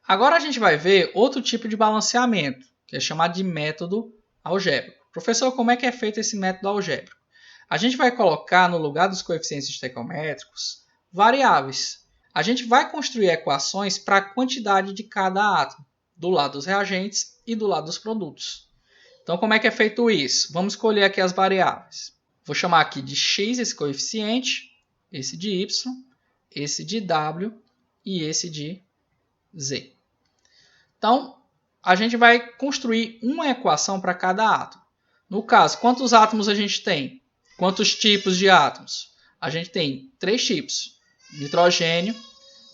Agora a gente vai ver outro tipo de balanceamento, que é chamado de método algébrico. Professor, como é que é feito esse método algébrico? A gente vai colocar no lugar dos coeficientes estequiométricos variáveis. A gente vai construir equações para a quantidade de cada átomo, do lado dos reagentes e do lado dos produtos. Então, como é que é feito isso? Vamos escolher aqui as variáveis. Vou chamar aqui de x esse coeficiente, esse de y, esse de w e esse de z. Então, a gente vai construir uma equação para cada átomo. No caso, quantos átomos a gente tem? Quantos tipos de átomos? A gente tem 3 tipos: nitrogênio,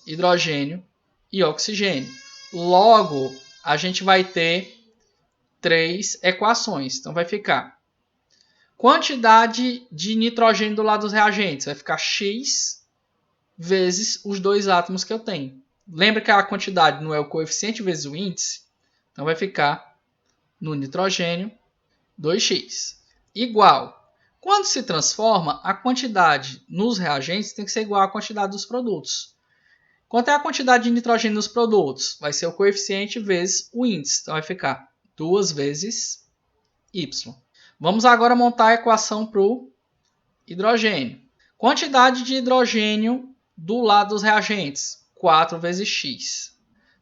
hidrogênio e oxigênio. Logo, a gente vai ter 3 equações. Então, vai ficar quantidade de nitrogênio do lado dos reagentes. Vai ficar x vezes os 2 átomos que eu tenho. Lembra que a quantidade não é o coeficiente vezes o índice? Então, vai ficar no nitrogênio 2x igual. Quando se transforma, a quantidade nos reagentes tem que ser igual à quantidade dos produtos. Quanto é a quantidade de nitrogênio nos produtos? Vai ser o coeficiente vezes o índice. Então, vai ficar 2 vezes y. Vamos agora montar a equação para o hidrogênio. Quantidade de hidrogênio do lado dos reagentes, 4 vezes x.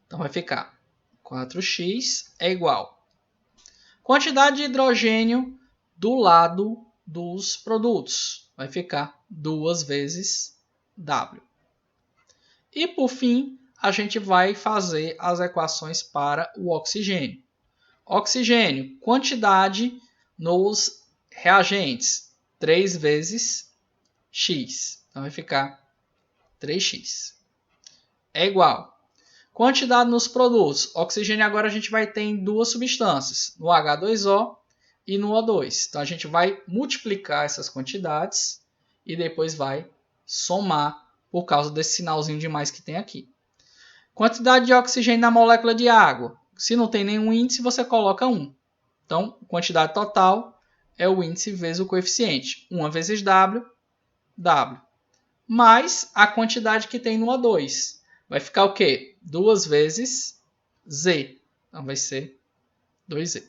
Então, vai ficar 4x é igual. Quantidade de hidrogênio do lado dos produtos, vai ficar 2 vezes w. E, por fim, a gente vai fazer as equações para o oxigênio. Oxigênio, quantidade nos reagentes, 3 vezes x. Então, vai ficar 3x. É igual. Quantidade nos produtos. Oxigênio agora a gente vai ter em 2 substâncias, no H2O e no O2. Então, a gente vai multiplicar essas quantidades e depois vai somar por causa desse sinalzinho de mais que tem aqui. Quantidade de oxigênio na molécula de água. Se não tem nenhum índice, você coloca 1. Então, quantidade total é o índice vezes o coeficiente. 1 vezes W, W. Mais a quantidade que tem no O2. Vai ficar o quê? 2 vezes Z. Então, vai ser 2Z.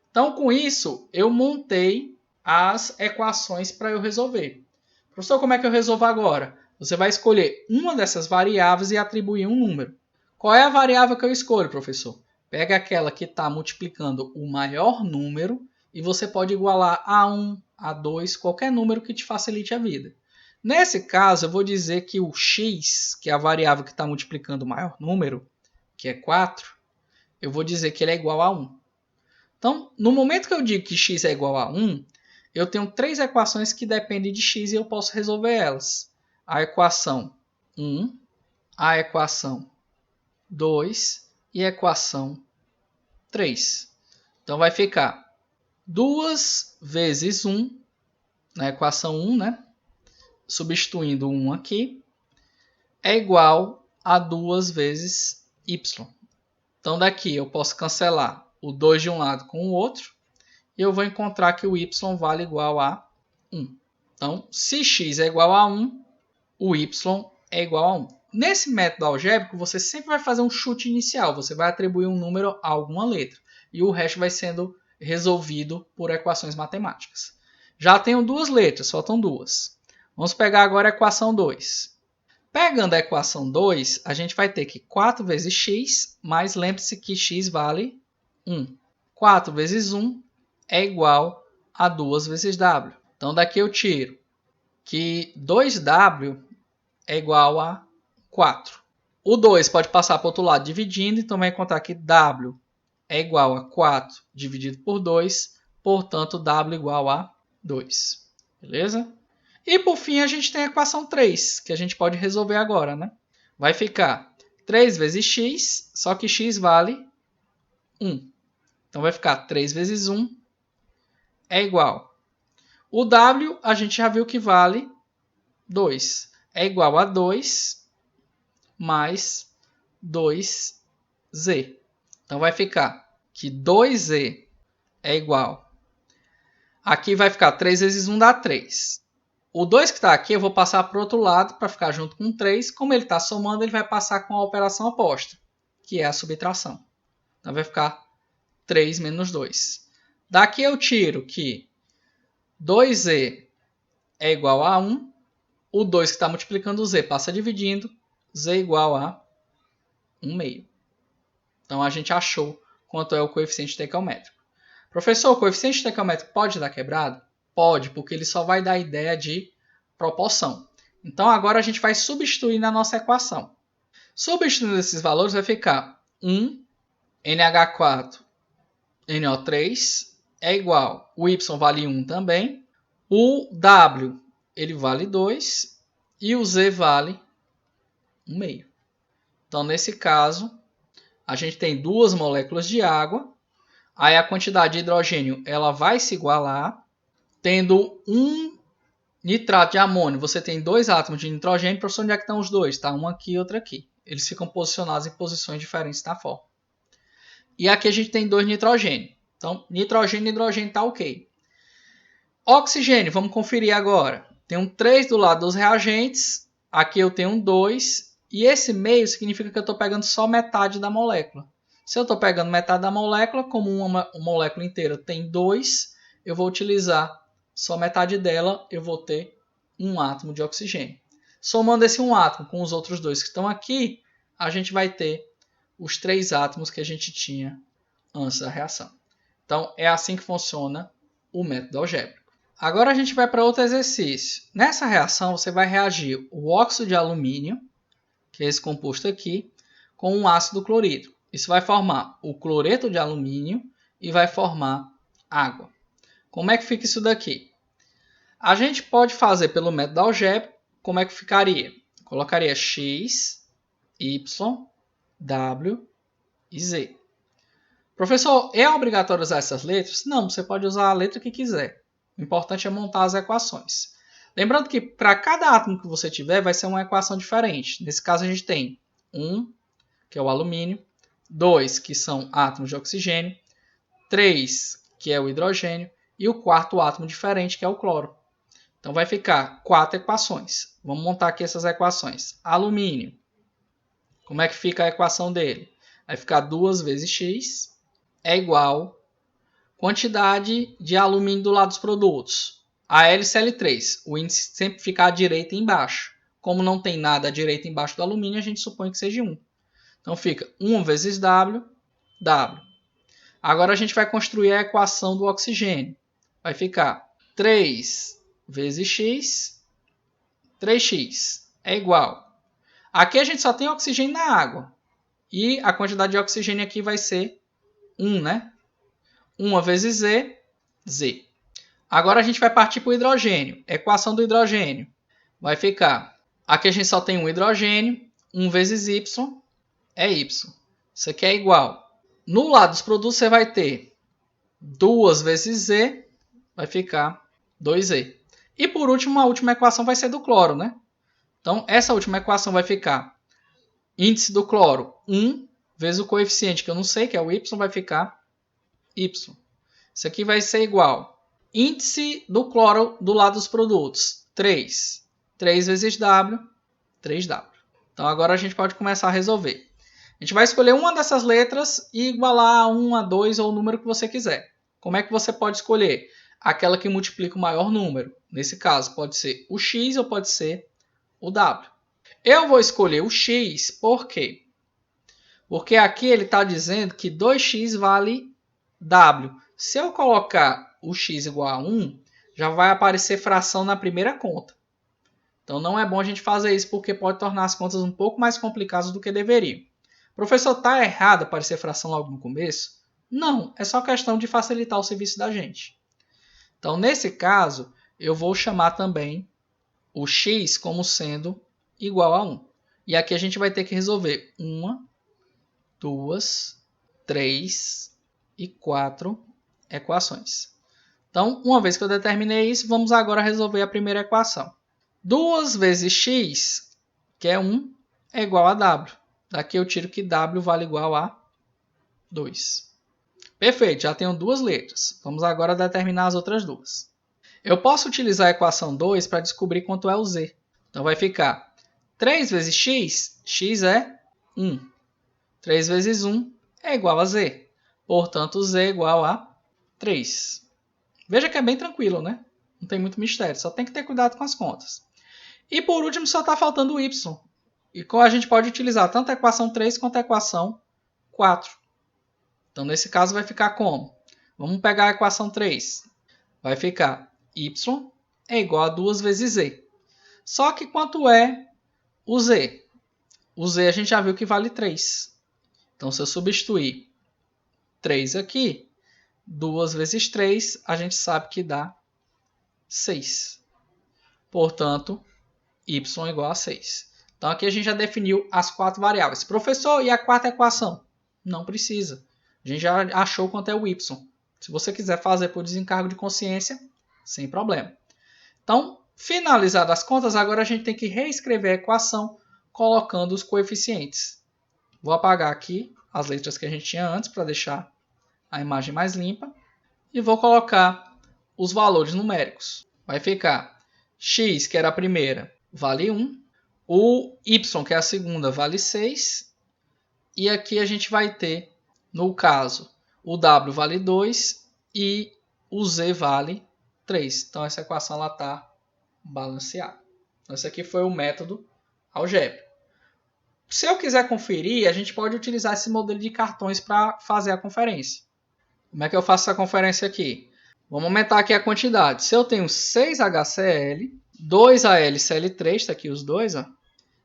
Então, com isso, eu montei as equações para eu resolver. Professor, como é que eu resolvo agora? Você vai escolher uma dessas variáveis e atribuir um número. Qual é a variável que eu escolho, professor? Pega aquela que está multiplicando o maior número e você pode igualar a 1, a 2, qualquer número que te facilite a vida. Nesse caso, eu vou dizer que o x, que é a variável que está multiplicando o maior número, que é 4, eu vou dizer que ele é igual a 1. Então, no momento que eu digo que x é igual a 1, eu tenho 3 equações que dependem de x e eu posso resolver elas. A equação 1, a equação 2 e a equação 3. Então, vai ficar 2 vezes 1, na equação 1, né? Substituindo 1 aqui, é igual a 2 vezes y. Então, daqui eu posso cancelar o 2 de um lado com o outro, e eu vou encontrar que o y vale igual a 1. Então, se x é igual a 1, o y é igual a 1. Nesse método algébrico, você sempre vai fazer um chute inicial, você vai atribuir um número a alguma letra, e o resto vai sendo resolvido por equações matemáticas. Já tenho 2 letras, faltam 2. Vamos pegar agora a equação 2. Pegando a equação 2, a gente vai ter que 4 vezes x, mas lembre-se que x vale 1. 4 vezes 1 é igual a 2 vezes w. Então, daqui eu tiro que 2w é igual a 4. O 2 pode passar para o outro lado dividindo, então vai encontrar que w é igual a 4 dividido por 2, portanto, w igual a 2. Beleza? E, por fim, a gente tem a equação 3, que a gente pode resolver agora, né? Vai ficar 3 vezes x, só que x vale 1. Então, vai ficar 3 vezes 1 é igual. O w, a gente já viu que vale 2. É igual a 2 mais 2z. Então, vai ficar que 2z é igual. Aqui vai ficar 3 vezes 1 dá 3. O 2 que está aqui eu vou passar para o outro lado para ficar junto com 3. Como ele está somando, ele vai passar com a operação oposta, que é a subtração. Então vai ficar 3 menos 2. Daqui eu tiro que 2z é igual a 1. O 2 que está multiplicando o z passa dividindo. Z igual a 1 meio. Então a gente achou quanto é o coeficiente estequiométrico. Professor, o coeficiente estequiométrico pode dar quebrado? Pode, porque ele só vai dar a ideia de proporção. Então agora a gente vai substituir na nossa equação. Substituindo esses valores vai ficar 1 NH4 NO3 é igual, o Y vale 1 também, o W ele vale 2 e o Z vale 1 meio. Então nesse caso, a gente tem duas moléculas de água, aí a quantidade de hidrogênio ela vai se igualar, tendo um nitrato de amônio, você tem dois átomos de nitrogênio, professor, onde é que estão os dois? Tá, um aqui e outro aqui. Eles ficam posicionados em posições diferentes na forma. E aqui a gente tem dois nitrogênio. Então, nitrogênio e hidrogênio está ok. Oxigênio, vamos conferir agora. Tem um 3 do lado dos reagentes, aqui eu tenho um 2, e esse meio significa que eu estou pegando só metade da molécula. Se eu estou pegando metade da molécula, como uma molécula inteira tem 2, eu vou utilizar só metade dela, eu vou ter um átomo de oxigênio. Somando esse um átomo com os outros dois que estão aqui, a gente vai ter os 3 átomos que a gente tinha antes da reação. Então, é assim que funciona o método algébrico. Agora a gente vai para outro exercício. Nessa reação, você vai reagir o óxido de alumínio, que é esse composto aqui, com um ácido clorídrico. Isso vai formar o cloreto de alumínio e vai formar água. Como é que fica isso daqui? A gente pode fazer pelo método algébrico. Como é que ficaria? Colocaria X, Y, W e Z. Professor, é obrigatório usar essas letras? Não, você pode usar a letra que quiser. O importante é montar as equações. Lembrando que para cada átomo que você tiver, vai ser uma equação diferente. Nesse caso, a gente tem 1, que é o alumínio, 2, que são átomos de oxigênio, 3, que é o hidrogênio, e o quarto átomo diferente, que é o cloro. Então, vai ficar 4 equações. Vamos montar aqui essas equações. Alumínio. Como é que fica a equação dele? Vai ficar 2 vezes X é igual quantidade de alumínio do lado dos produtos. A LCl3. O índice sempre fica à direita e embaixo. Como não tem nada à direita e embaixo do alumínio, a gente supõe que seja 1. Então, fica 1 vezes W, W. Agora, a gente vai construir a equação do oxigênio. Vai ficar 3 vezes X, 3x é igual. Aqui a gente só tem oxigênio na água. E a quantidade de oxigênio aqui vai ser 1, né? 1 vezes Z, Z. Agora a gente vai partir para o hidrogênio. Equação do hidrogênio. Vai ficar... Aqui a gente só tem um hidrogênio. 1 vezes Y é Y. Isso aqui é igual. No lado dos produtos você vai ter 2 vezes Z. Vai ficar 2Z. E por último, a última equação vai ser do cloro, né? Então, essa última equação vai ficar índice do cloro 1 vezes o coeficiente, que eu não sei, que é o Y, vai ficar Y. Isso aqui vai ser igual. Índice do cloro do lado dos produtos, 3. 3 vezes W, 3W. Então, agora a gente pode começar a resolver. A gente vai escolher uma dessas letras e igualar a 1, a 2 ou o número que você quiser. Como é que você pode escolher? Aquela que multiplica o maior número. Nesse caso, pode ser o X ou pode ser o W. Eu vou escolher o X, por quê? Porque aqui ele está dizendo que 2x vale W. Se eu colocar o x igual a 1, já vai aparecer fração na primeira conta. Então não é bom a gente fazer isso porque pode tornar as contas um pouco mais complicadas do que deveriam. Professor, está errado aparecer fração logo no começo? Não, é só questão de facilitar o serviço da gente. Então nesse caso, eu vou chamar também o x como sendo igual a 1. E aqui a gente vai ter que resolver 1, 2, 3 e 4 equações. Então, uma vez que eu determinei isso, vamos agora resolver a primeira equação. 2 vezes x, que é 1, é igual a w. Daqui eu tiro que w vale igual a 2. Perfeito, já tenho duas letras. Vamos agora determinar as outras duas. Eu posso utilizar a equação 2 para descobrir quanto é o z. Então vai ficar 3 vezes x, x é 1. 3 vezes 1 é igual a Z. Portanto, Z é igual a 3. Veja que é bem tranquilo, né? Não tem muito mistério, só tem que ter cuidado com as contas. E por último, só está faltando o Y. E a gente pode utilizar tanto a equação 3 quanto a equação 4. Então, nesse caso, vai ficar como? Vamos pegar a equação 3. Vai ficar Y é igual a 2 vezes Z. Só que quanto é o Z? O Z a gente já viu que vale 3. Então, se eu substituir 3 aqui, 2 vezes 3, a gente sabe que dá 6. Portanto, Y é igual a 6. Então, aqui a gente já definiu as 4 variáveis. Professor, e a quarta equação? Não precisa. A gente já achou quanto é o Y. Se você quiser fazer por desencargo de consciência, sem problema. Então, finalizadas as contas, agora a gente tem que reescrever a equação colocando os coeficientes. Vou apagar aqui as letras que a gente tinha antes para deixar a imagem mais limpa. E vou colocar os valores numéricos. Vai ficar x, que era a primeira, vale 1. O y, que é a segunda, vale 6. E aqui a gente vai ter, no caso, o w vale 2 e o z vale 3. Então, essa equação está balanceada. Então, esse aqui foi o método algébrico. Se eu quiser conferir, a gente pode utilizar esse modelo de cartões para fazer a conferência. Como é que eu faço essa conferência aqui? Vamos aumentar aqui a quantidade. Se eu tenho 6HCl, 2AlCl3, está aqui os dois, ó,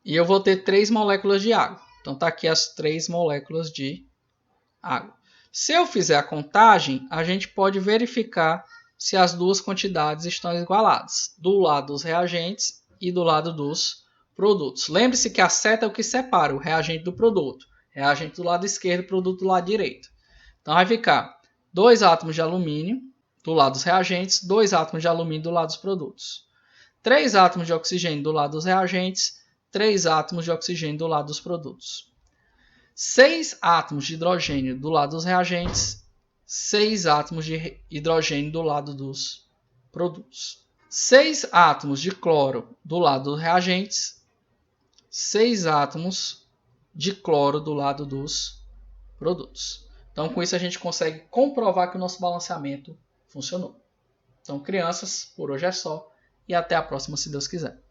e eu vou ter 3 moléculas de água. Então, está aqui as 3 moléculas de água. Se eu fizer a contagem, a gente pode verificar se as duas quantidades estão igualadas, do lado dos reagentes e do lado dos produtos. Lembre-se que a seta é o que separa o reagente do produto. Reagente do lado esquerdo, produto do lado direito. Então, vai ficar 2 átomos de alumínio do lado dos reagentes, 2 átomos de alumínio do lado dos produtos. 3 átomos de oxigênio do lado dos reagentes, 3 átomos de oxigênio do lado dos produtos. 6 átomos de hidrogênio do lado dos reagentes, 6 átomos de hidrogênio do lado dos produtos. 6 átomos de cloro do lado dos reagentes, 6 átomos de cloro do lado dos produtos. Então, com isso, a gente consegue comprovar que o nosso balanceamento funcionou. Então, crianças, por hoje é só. E até a próxima, se Deus quiser.